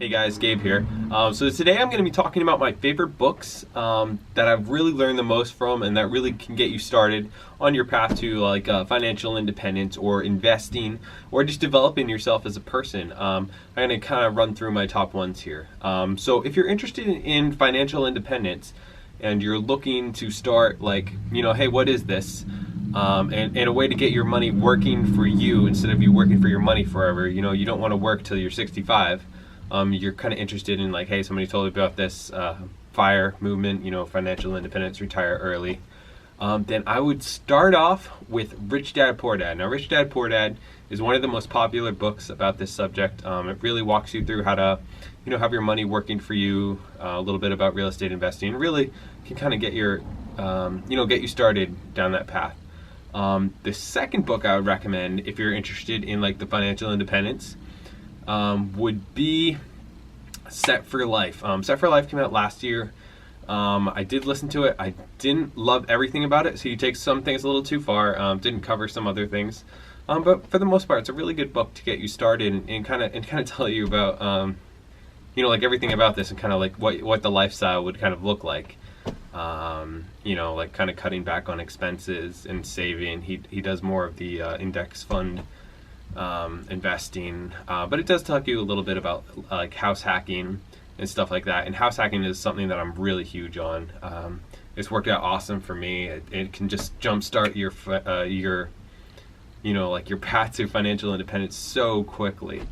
Hey guys, Gabe here. So today I'm going to be talking about my favorite books that I've really learned the most from, and that really can get you started on your path to financial independence or investing or just developing yourself as a person. I'm going to kind of run through my top ones here. So if you're interested in financial independence and you're looking to start hey, what is this? And a way to get your money working for you instead of you working for your money forever. You don't want to work till you're 65. You're kind of interested in hey, somebody told me about this FIRE movement, financial independence, retire early. Then I would start off with Rich Dad Poor Dad. Now, Rich Dad Poor Dad is one of the most popular books about this subject. It really walks you through how to, have your money working for you. A little bit about real estate investing. Really can kind of get get you started down that path. The second book I would recommend if you're interested in the financial independence would be Set for Life. Set for Life came out last year. I did listen to it. I didn't love everything about it, so you take some things a little too far. Didn't cover some other things, but for the most part, it's a really good book to get you started and kind of tell you about everything about this and kind of what the lifestyle would kind of look like. Kind of cutting back on expenses and saving. He does more of the index fund investing, but it does talk to you a little bit about house hacking and stuff like that. And house hacking is something that I'm really huge on. It's worked out awesome for me. It can just jumpstart your path to financial independence so quickly,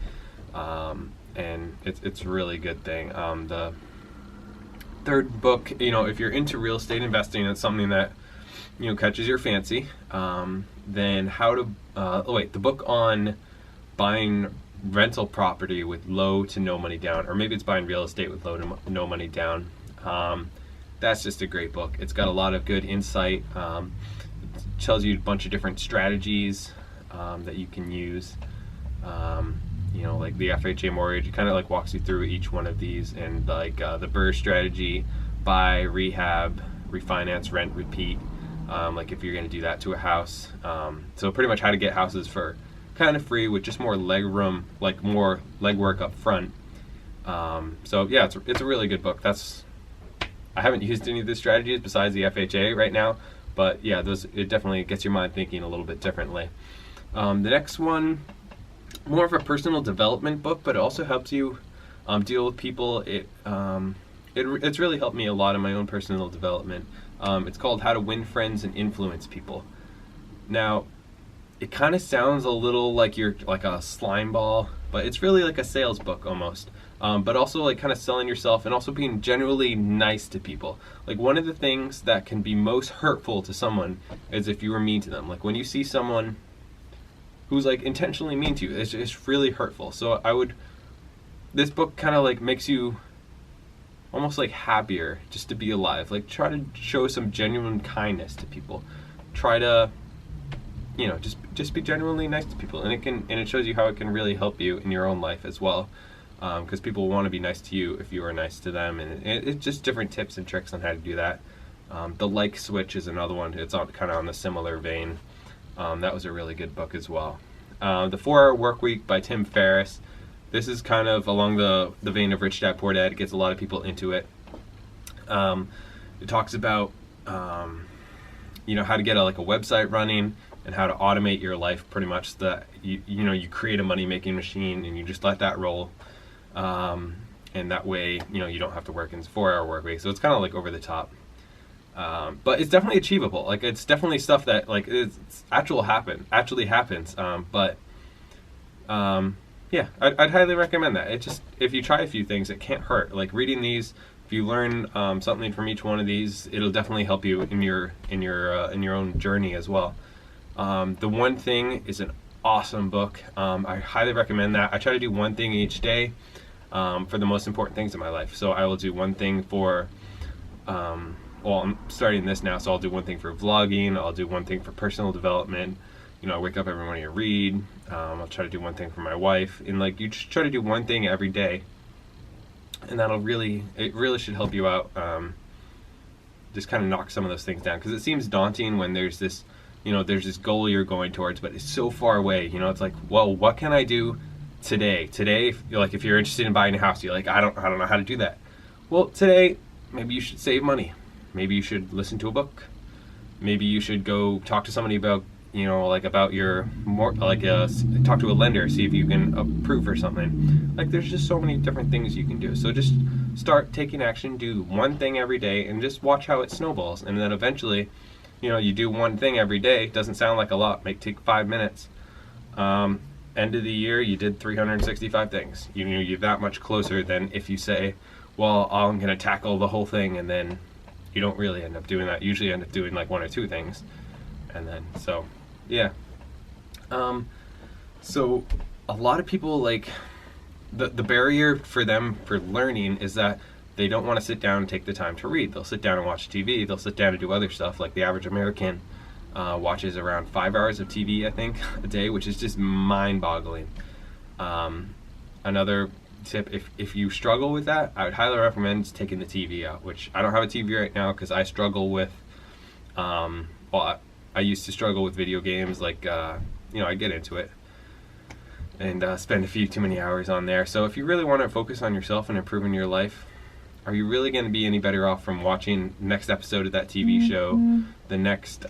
and it's a really good thing. The third book, if you're into real estate investing, it's something that catches your fancy. Then the book on buying rental property with low to no money down, or maybe it's buying real estate with low to no money down. That's just a great book. It's got a lot of good insight. It tells you a bunch of different strategies that you can use. The FHA mortgage, it kind of walks you through each one of these, and the BRRRR strategy: buy, rehab, refinance, rent, repeat. If you're going to do that to a house. So pretty much how to get houses for kind of free with just more leg room, more legwork up front. It's a really good book. I haven't used any of the strategies besides the FHA right now, but yeah, it definitely gets your mind thinking a little bit differently. The next one, more of a personal development book, but it also helps you deal with people. It's really helped me a lot in my own personal development. It's called How to Win Friends and Influence People. Now, it kind of sounds a little like you're like a slime ball, but it's really like a sales book almost. But also kind of selling yourself and also being generally nice to people. One of the things that can be most hurtful to someone is if you were mean to them. When you see someone who's intentionally mean to you, it's really hurtful. So this book kind of makes you almost happier just to be alive. Try to show some genuine kindness to people. Try to just be genuinely nice to people, and it shows you how it can really help you in your own life as well, because people want to be nice to you if you are nice to them, and it's just different tips and tricks on how to do that. The Like Switch is another one. It's kind of on the similar vein. That was a really good book as well. The 4-Hour Workweek by Tim Ferriss. This is kind of along the vein of Rich Dad Poor Dad. It gets a lot of people into it. It talks about how to get a website running and how to automate your life pretty much, so that you create a money making machine and you just let that roll, and that way you don't have to work in 4-hour work week. So it's kind of over the top, but it's definitely achievable. It's definitely stuff that it's actually happens. Yeah, I'd highly recommend that. If you try a few things, it can't hurt. Reading these, if you learn something from each one of these, it'll definitely help you in your own journey as well. The One Thing is an awesome book. I highly recommend that. I try to do one thing each day for the most important things in my life. So I will do one thing for, I'm starting this now, so I'll do one thing for vlogging. I'll do one thing for personal development. I wake up every morning and read. I'll try to do one thing for my wife, and you just try to do one thing every day, and it really should help you out. Just kind of knock some of those things down, because it seems daunting when there's this goal you're going towards, but it's so far away. It's well, what can I do Today, if you're interested in buying a house, you're like, I don't know how to do that. Well, today, maybe you should save money. Maybe you should listen to a book. Maybe you should go talk to somebody about, about your talk to a lender, see if you can approve or something. Like, there's just so many different things you can do. So just start taking action, do one thing every day, and just watch how it snowballs. And then eventually, you do one thing every day. Doesn't sound like a lot. Might take 5 minutes. End of the year, you did 365 things. You're that much closer than if you say, well, I'm going to tackle the whole thing, and then you don't really end up doing that. You usually end up doing like one or two things. And then, so, yeah. So a lot of people, like, the barrier for them for learning is that they don't want to sit down and take the time to read. They'll sit down and watch TV. They'll sit down and do other stuff. Like the average American watches around 5 hours of TV, I think, a day, which is just mind-boggling. Another tip, if you struggle with that, I would highly recommend taking the TV out, which I don't have a TV right now because I struggle with, I used to struggle with video games, like, I get into it and spend a few too many hours on there. So if you really want to focus on yourself and improving your life, are you really going to be any better off from watching the next episode of that TV show, the next,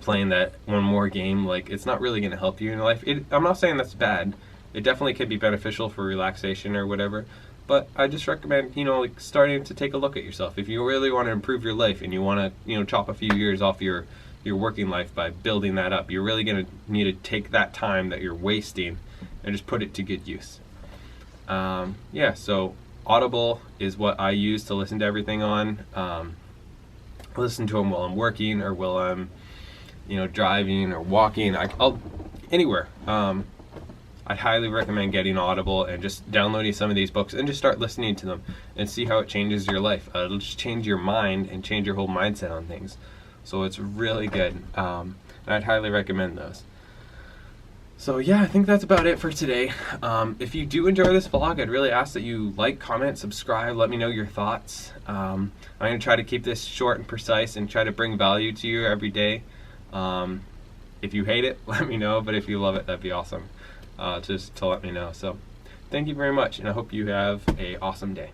playing that one more game? Like, it's not really going to help you in your life. I'm not saying that's bad. It definitely could be beneficial for relaxation or whatever. But I just recommend, starting to take a look at yourself. If you really want to improve your life and you want to, chop a few years off your working life by building that up, you're really going to need to take that time that you're wasting and just put it to good use. So Audible is what I use to listen to everything on. I listen to them while I'm working or while I'm, driving or walking. I'll anywhere. I'd highly recommend getting Audible and just downloading some of these books and just start listening to them and see how it changes your life. It'll just change your mind and change your whole mindset on things. So it's really good. And I'd highly recommend those. So yeah, I think that's about it for today. If you do enjoy this vlog, I'd really ask that you like, comment, subscribe, let me know your thoughts. I'm going to try to keep this short and precise and try to bring value to you every day. If you hate it, let me know, but if you love it, that'd be awesome. Just to let me know. So thank you very much, and I hope you have an awesome day.